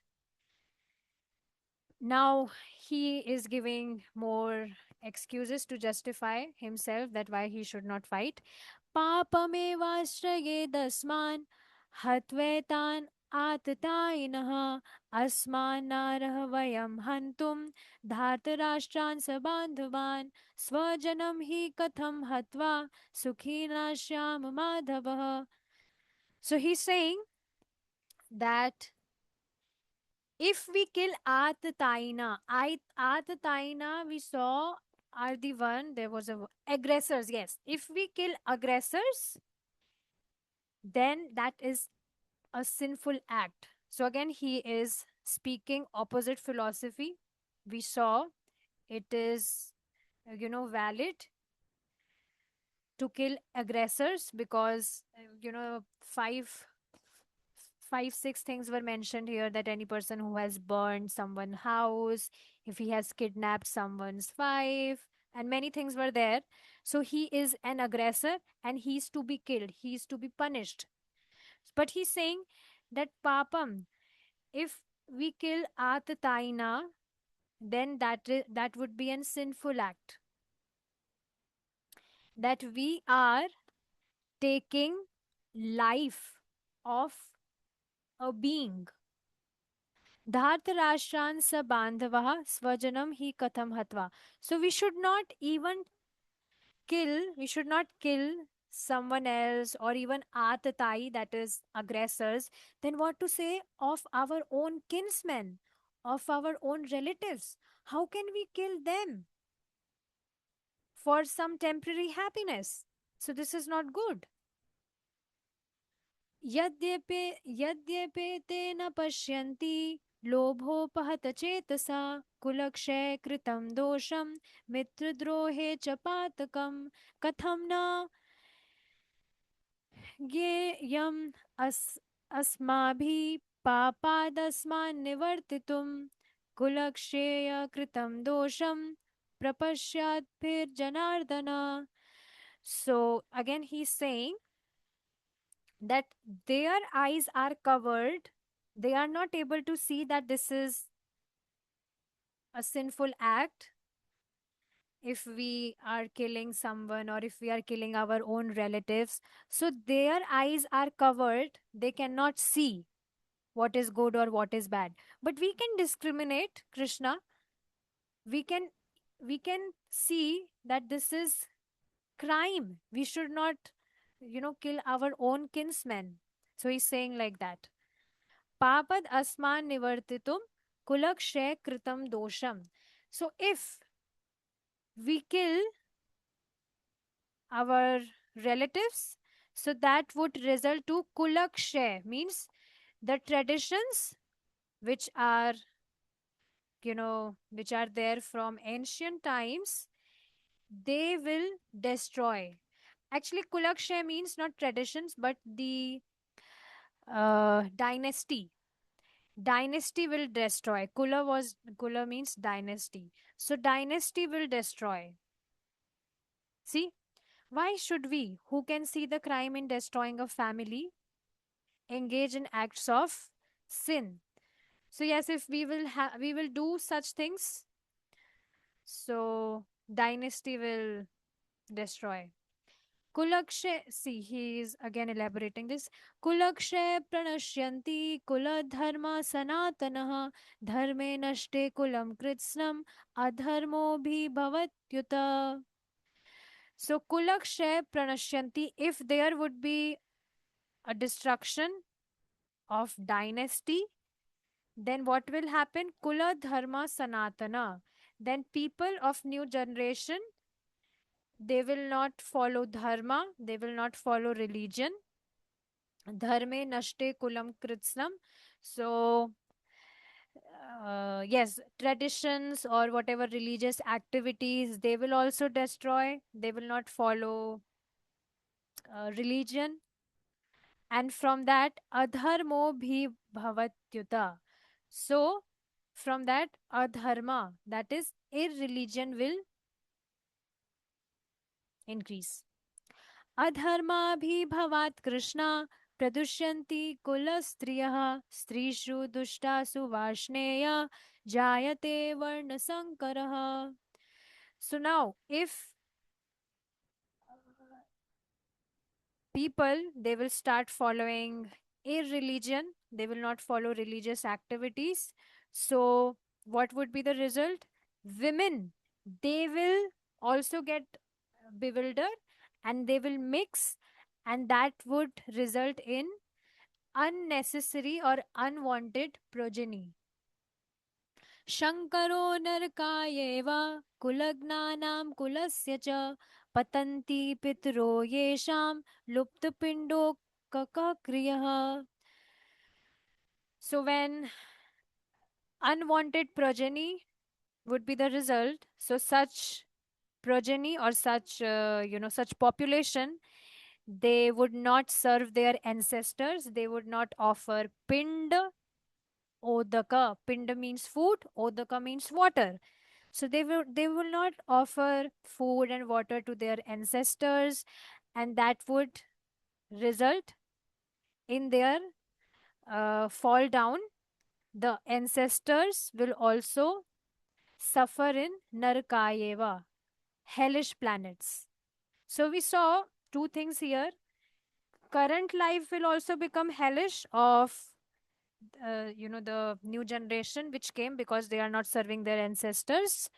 Speaker 1: Now he is giving more excuses to justify himself that why he should not fight. Papamevashraye dasman hatvetan atatainah asmanarah vayam hantum dhartarashtran sabandhavan swajanam hi katham hatva sukhina shyam madhavah. So he's saying that if we kill Atataina, Atataina we saw are the one, there was a aggressors, yes. If we kill aggressors, then that is a sinful act. So again, he is speaking opposite philosophy. We saw it is, valid to kill aggressors because, five five, six things were mentioned here, that any person who has burned someone's house, if he has kidnapped someone's wife, and many things were there. So he is an aggressor and he's to be killed, he's to be punished. But he's saying that papam, if we kill Atataina, then that would be an sinful act. That we are taking life of a being. Dhartarashran sa bandhavah swajanam hi katham hatva. So we should not kill someone else or even atatai, that is aggressors. Then what to say of our own kinsmen, of our own relatives? How can we kill them for some temporary happiness? So this is not good. यद्यपि यद्यपि ते न पश्यन्ति लोभोपहतचेतसा कुलक्षय कृतं दोषं मित्रद्रोहे च पातकं कथं न ज्ञेयम् अस्माभिः पापादस्मान् निवर्तितुं कुलक्षय कृतं दोषं प्रपश्याद्भिर्जनार्दन. So again he's saying that their eyes are covered, they are not able to see that this is a sinful act. If we are killing someone or if we are killing our own relatives, so their eyes are covered, they cannot see what is good or what is bad. But we can discriminate, Krishna. We can we can see that this is crime, we should not kill our own kinsmen. So he's saying like that. Papad asman nivartitum kulakshay kritam dosham. So if we kill our relatives, so that would result to kulakshay, means the traditions which are which are there from ancient times, they will destroy. Actually, kulakshay means not traditions but the dynasty. Dynasty will destroy. Kula means dynasty. So dynasty will destroy. See, why should we, who can see the crime in destroying a family, engage in acts of sin? So yes, if we will do such things, so dynasty will destroy. Kulakshay, see, he is again elaborating this. Kulakshay pranashyanti kula dharma sanatanah dharme nashte kulam kritsnam adharmo bhi bhavatyuta. So kulakshay pranashyanti, if there would be a destruction of dynasty, then what will happen? Kula dharma sanatana. Then people of new generation, they will not follow dharma, they will not follow religion. Dharme nashte kulam kritsnam. So, yes, traditions or whatever religious activities, they will also destroy. They will not follow religion. And from that, adharmo bhi bhavatyuta. So, from that, adharma, that is, irreligion will increase. अधर्माभिभवात् Krishna प्रदुष्यन्ति कुलस्त्रियः स्त्रीषु दुष्टासु वार्ष्णेय जायते वर्णसंकरः. So now, if people, they will start following irreligion, they will not follow religious activities. So what would be the result? Women, they will also get bewildered and they will mix, and that would result in unnecessary or unwanted progeny. शङ्करो नरकायेव कुलज्ञानां कुलस्य च पतन्ति पितरो येषां लुप्तपिण्डोकक्रियः. So when unwanted progeny would be the result, so such progeny or such such population, They would not serve their ancestors. They would not offer pind, odaka. Pind means food, odaka means water. So they will not offer food and water to their ancestors, and that would result in their fall down. The ancestors will also suffer in Narakayeva, hellish planets. So we saw two things here. Current life will also become hellish of the new generation which came because they are not serving their ancestors.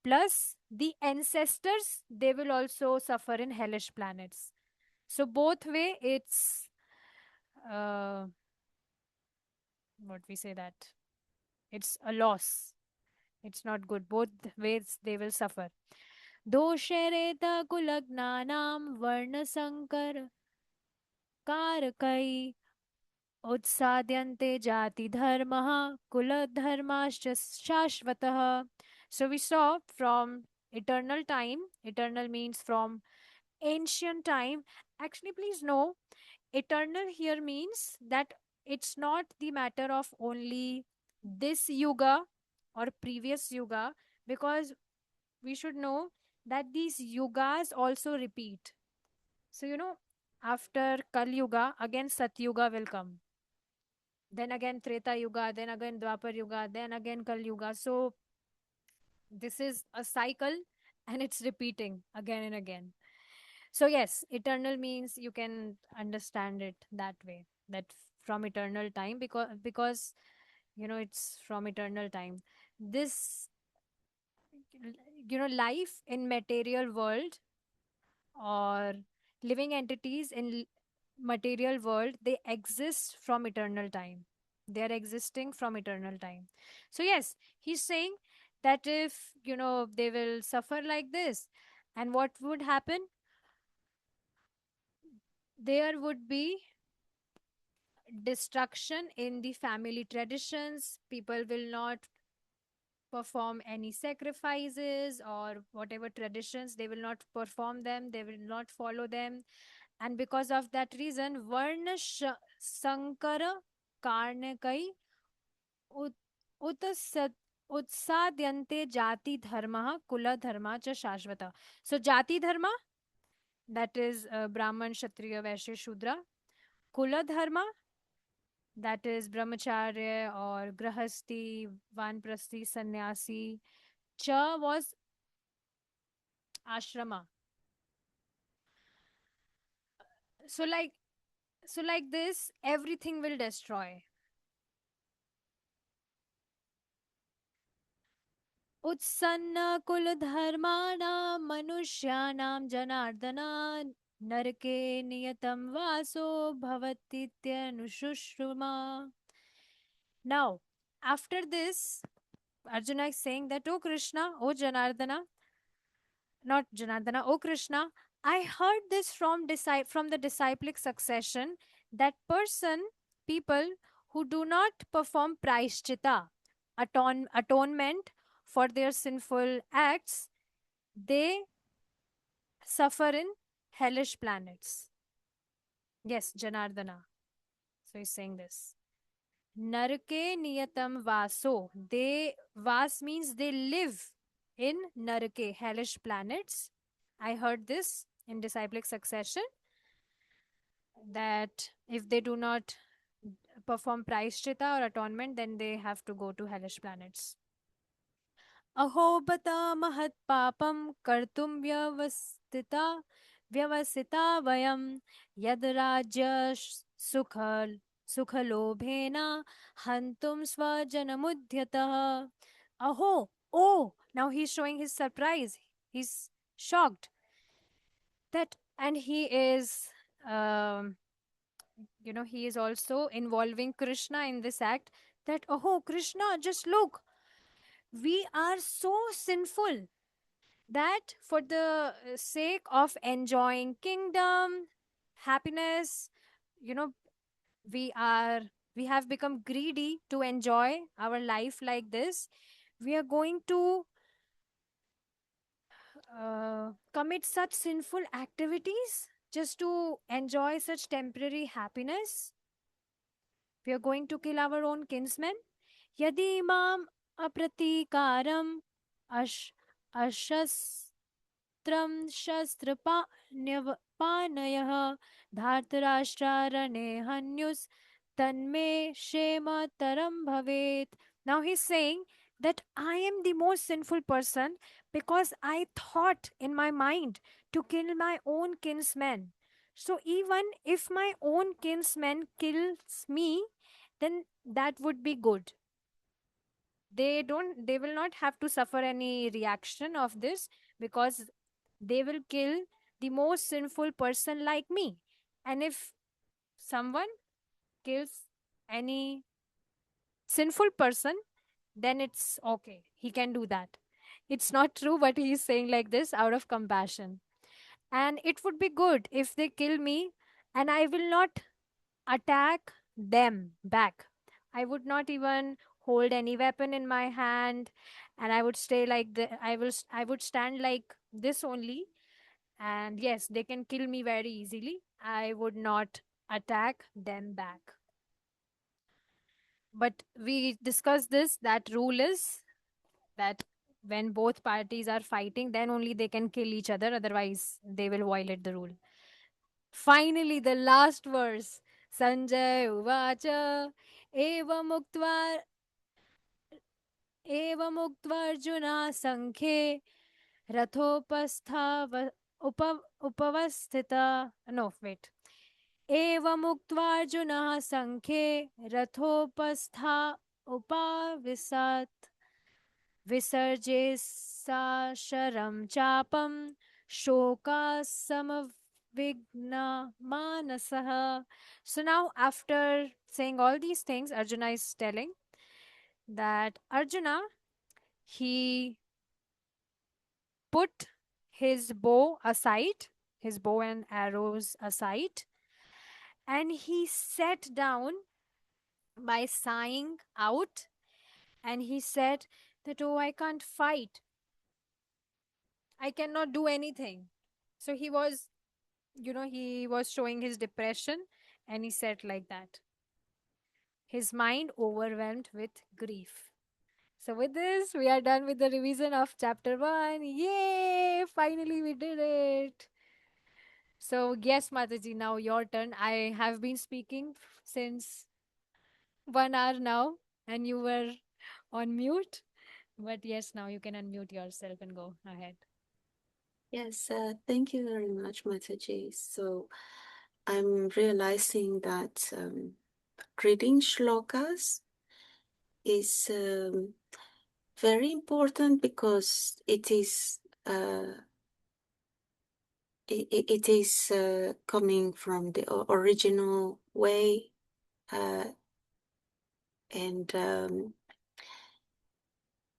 Speaker 1: Plus the ancestors, they will also suffer in hellish planets. So both way it's uh, what we say that it's a loss. It's not good. Both ways they will suffer. दोषेरेत कुलग्नानां वर्णसङ्कर कारकै उत्साद्यन्ते जातिधर्मः कुलधर्माश्च शाश्वतः. So we saw from eternal time. Eternal means from ancient time. Actually, please know, eternal here means that it's not the matter of only this yuga or previous yuga, because we should know that these yugas also repeat. So, after Kali Yuga, again Sat Yuga will come. Then again Treta Yuga, then again Dwapar Yuga, then again Kali Yuga. So, this is a cycle and it's repeating again and again. So, yes, eternal means you can understand it that way, that from eternal time, because it's from eternal time. This life in material world, or living entities in material world, they exist from eternal time. They are existing from eternal time. So yes, he's saying that if they will suffer like this, and what would happen, there would be destruction in the family traditions. People will not perform any sacrifices or whatever traditions, they will not perform them, they will not follow them. And because of that reason, varna sankara karnakai ut, utasat utsadyante jati dharma kula dharma cha shashvata. So jati dharma, that is Brahman, Kshatriya, Vaishya, Shudra. Kula dharma, that is brahmacharya or grahasti, vanprasti, sannyasi. Cha was ashrama. So like this, everything will destroy. उत्सन्न कुलधर्माणां मनुष्याणां जनार्दन नरके नियतं वासो भवतीत्यनुशुश्रुमा. Now, after this, Arjuna is saying that, "O Krishna, O Janardana, not Janardana, O Krishna, I heard this from the disciplic succession, that people who do not perform praishchita, atonement for their sinful acts, they suffer in hellish planets." Yes, Janardana. So he's saying this. Narake niyatam vaso. Vas means they live in Narake, hellish planets. I heard this in disciplic succession, that if they do not perform praishchita or atonement, then they have to go to hellish planets. अहोबता महत्पापं कर्तुं व्यवसिता वयं यद् राज्य सुख सुखलोभेन हन्तुं स्वजनमुद्यतः. Aho, oh, now he's showing his surprise. He's shocked that, and he is, um, he is also involving Krishna in this act. That, oh, Krishna, just look, we are so sinful that for the sake of enjoying kingdom, happiness, you know we are we have become greedy to enjoy our life like this. We are going to commit such sinful activities. just to enjoy such temporary happiness? We are going to kill our own kinsmen? Yadi mam apratikaram ash ashastram shastrapanyah dhartarashtrarane hanyus tanme shema taram bhavet. Now he's saying that I am the most sinful person because I thought in my mind to kill my own kinsmen. So even if my own kinsman kills me, then that would be good. They will not have to suffer any reaction of this, because they will kill the most sinful person like me. And if someone kills any sinful person, then it's okay, he can do that. It's not true, but he is saying like this out of compassion. And it would be good if they kill me, and I will not attack them back. I would not even hold any weapon in my hand, and I would stay like I would stand like this only. And yes, they can kill me very easily. I would not attack them back. But we discussed this, that rule is that when both parties are fighting, then only they can kill each other, otherwise they will violate the rule. Finally, the last verse. Sanjay Uvacha Evamuktva Evamuktvarjuna Sankhe Rathopastha Upavasthita. No, wait. Evamuktvarjuna Sankhe Rathopastha Upavisat Visarje Sasharam Chapam Shoka Samavigna Manasaha. So now, after saying all these things, Arjuna is telling that Arjuna, he put his bow aside, his bow and arrows aside, and he sat down by sighing out, and he said that, oh, I can't fight. I cannot do anything. So he was showing his depression, and he said like that. His mind overwhelmed with grief. So, with this, we are done with the revision of chapter 1. Yay! Finally, we did it. So, yes, Mataji, now your turn. I have been speaking since 1 hour now, and you were on mute. But yes, now you can unmute yourself and go ahead.
Speaker 2: Yes, thank you very much, Mataji. So I'm realizing that reading shlokas is very important because it is coming from the original way, and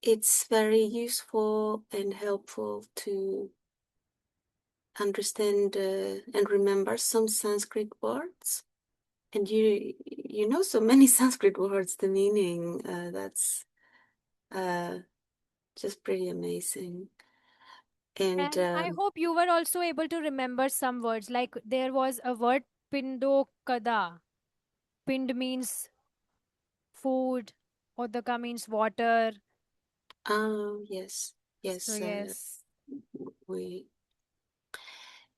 Speaker 2: it's very useful and helpful to understand and remember some Sanskrit words. And you know so many Sanskrit words, the meaning, that's just pretty amazing. And
Speaker 1: And I hope you were also able to remember some words. Like there was a word pindokada. Pind means food, odaka means water.
Speaker 2: yes,
Speaker 1: So
Speaker 2: yes,
Speaker 1: yes.
Speaker 2: we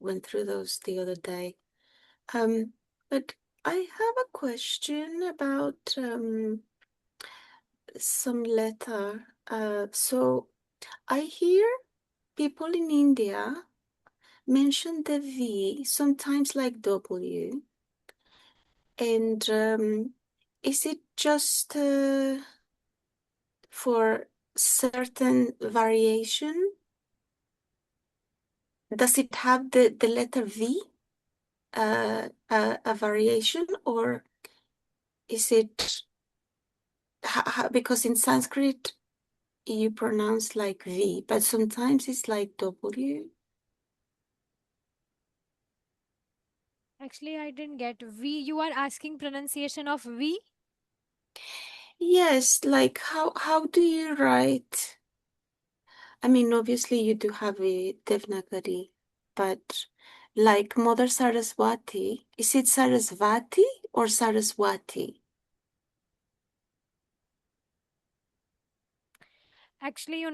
Speaker 2: went through those the other day. But I have a question about some letter. So I hear people in India mention the V sometimes like W. And is it just for certain variation? Does it have the letter V a variation, or is it because in Sanskrit you pronounce like V, but sometimes it's like W?
Speaker 1: Actually, I didn't get V. You are asking pronunciation of V?
Speaker 2: Yes, like how do you write? I mean, obviously you do have a Devanagari, but like Mother Saraswati. Is it Sarasvati or Saraswati?
Speaker 1: Actually,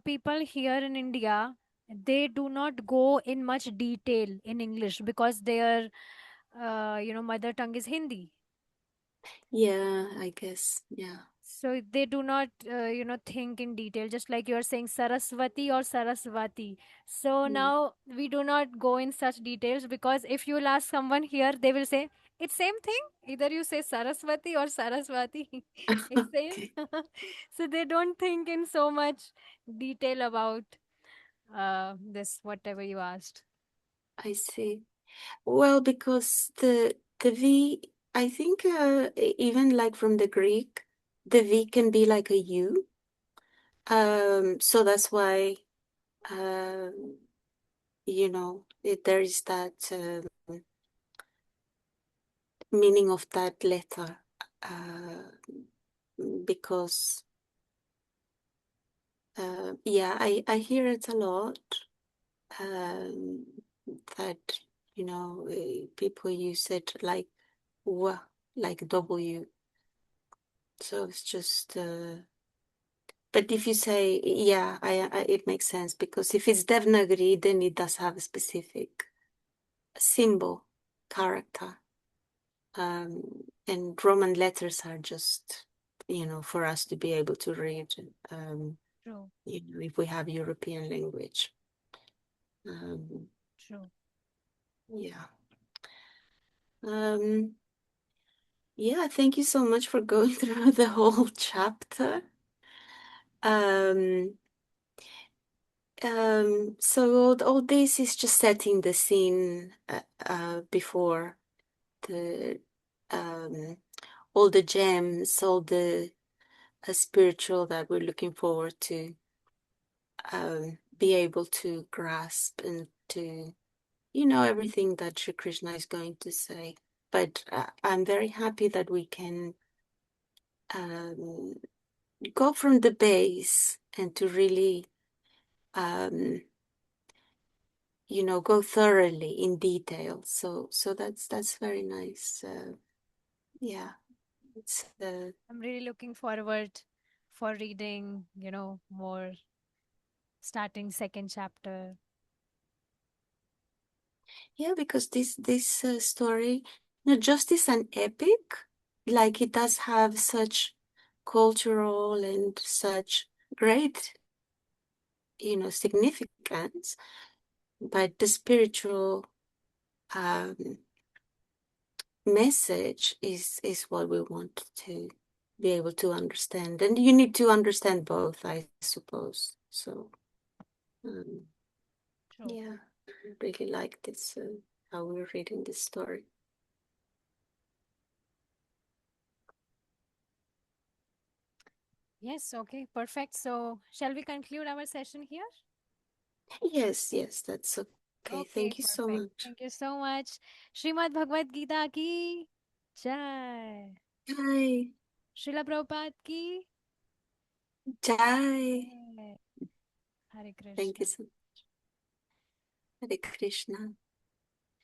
Speaker 1: people here in India, they do not go in much detail in English because their, mother tongue is Hindi.
Speaker 2: Yeah, I guess. Yeah.
Speaker 1: So they do not, think in detail, just like you're saying Saraswati or Saraswati. So
Speaker 2: Mm.
Speaker 1: now we do not go in such details because if you'll ask someone here, they will say, it's same thing. Either you say Saraswati or Saraswati. It's same.
Speaker 2: Okay,
Speaker 1: So they don't think in so much detail about this, whatever you asked.
Speaker 2: I see. Well, because the V, I think even like from the Greek, the V can be like a U. So that's why um, there is that meaning of that letter. Because yeah, I hear it a lot. Um, that people use it like w, like W. So it's just. But if you say, yeah, it makes sense because if it's Devanagari, then it does have a specific symbol, character. And Roman letters are just, for us to be able to read, um,
Speaker 1: True,
Speaker 2: if we have European language. Um,
Speaker 1: true.
Speaker 2: yeah. Um, yeah, thank you so much for going through the whole chapter. Um, so all this is just setting the scene before the um, all the gems, all the spiritual that we're looking forward to be able to grasp and to everything that Sri Krishna is going to say. But I'm very happy that we can um, go from the base and to really go thoroughly in detail. So that's very nice. Yeah, it's
Speaker 1: I'm really looking forward for reading, more, starting second chapter.
Speaker 2: yeah, because this story not just is an epic, like it does have such cultural and such great significance, but the spiritual um, message is what we want to be able to understand, and you need to understand both, I suppose. So um,
Speaker 1: True.
Speaker 2: yeah, I really like this how we're reading this story.
Speaker 1: Yes, okay, perfect. So, shall we conclude our session here?
Speaker 2: Yes, that's okay.
Speaker 1: Okay,
Speaker 2: Thank you so
Speaker 1: perfect.
Speaker 2: much.
Speaker 1: Thank you so much. Srimad Bhagavad Gita ki jai.
Speaker 2: Jai,
Speaker 1: Srila Prabhupada ki
Speaker 2: Jai.
Speaker 1: jai. Hare
Speaker 2: Thank you
Speaker 1: Krishna.
Speaker 2: so much. Hare Krishna.